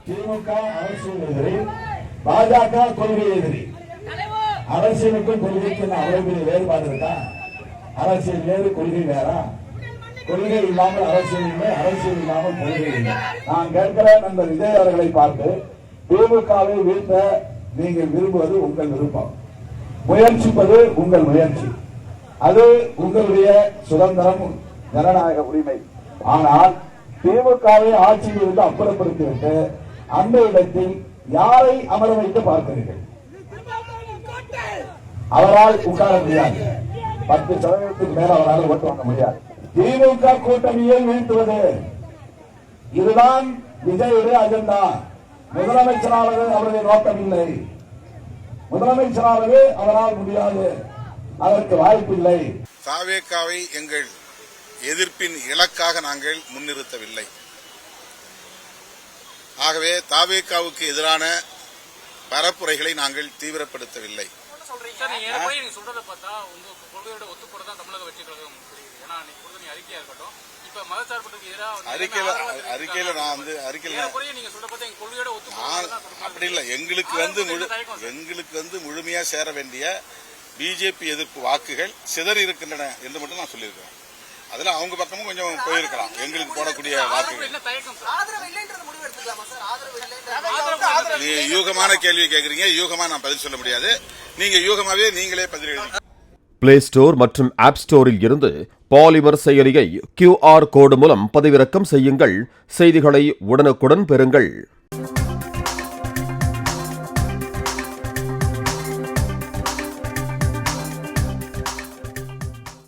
திமுக அரசியல் எதிரி, பாஜக கொள்கை எதிரி. அரசியலுக்கும் கொள்கைக்கும் அவ்வளவு வேறுபாடு இருக்கா? அரசியல் வேறு, கொள்கை வேறா? கொள்கை இல்லாமல் அரசியல் இல்லை, அரசியல் இல்லாமல் கொள்கை இல்லை. நான் கேட்கிற நண்பர் விஜய் அவர்களை பார்த்து, திமுகவை வீழ்த்த நீங்கள் விரும்புவது உங்கள் விருப்பம், முயற்சிப்பது உங்கள் முயற்சி, அது உங்களுடைய சுதந்திரம், ஜனநாயக உரிமை. ஆனால் திமுகவை ஆட்சியில் இருந்து அப்புறப்படுத்திவிட்டு அந்த இடத்தில் யாரை அமர வைத்து பார்க்கிறீர்கள்? அவரால் உட்கார முடியாது. 10% மேல அவரால் ஓட்டு வாங்க முடியாது. திமுக கூட்டணியை வீழ்த்துவது, இதுதான் விஜயுடைய அஜெண்டா. முதலமைச்சராவது அவருடைய நோக்கம் இல்லை. முதலமைச்சராகவே அவரால் முடியாது, அதற்கு வாய்ப்பில்லை. தாவேகாவை எங்கள் எதிர்ப்பின் இலக்காக நாங்கள் முன்னிறுத்தவில்லை. ஆகவே தாவேகாவுக்கு எதிரான பரப்புரைகளை நாங்கள் தீவிரப்படுத்தவில்லை. அப்படி இல்லை, எங்களுக்கு முழுமையா சேர வேண்டிய பிஜேபி எதிர்ப்பு வாக்குகள் சிதறி இருக்கின்றன என்று மட்டும் நான் சொல்லியிருக்கிறேன். அதுல அவங்க பக்கமும் கொஞ்சம் போயிருக்கலாம். எங்களுக்கு போடக்கூடிய வாக்குகள். நீங்க யூகமான கேள்வி கேட்கறீங்க, யூகமா நான் பதில் சொல்ல முடியாது. நீங்க யூகமாவே நீங்களே பதில் எழுதுங்க. பிளே ஸ்டோர் மற்றும் ஆப் ஸ்டோரில் இருந்து பாலிமர் செயலியை QR கோடு மூலம் பதிவிறக்கம் செய்யுங்கள். செய்திகளை உடனுக்குடன் பெறுங்கள்.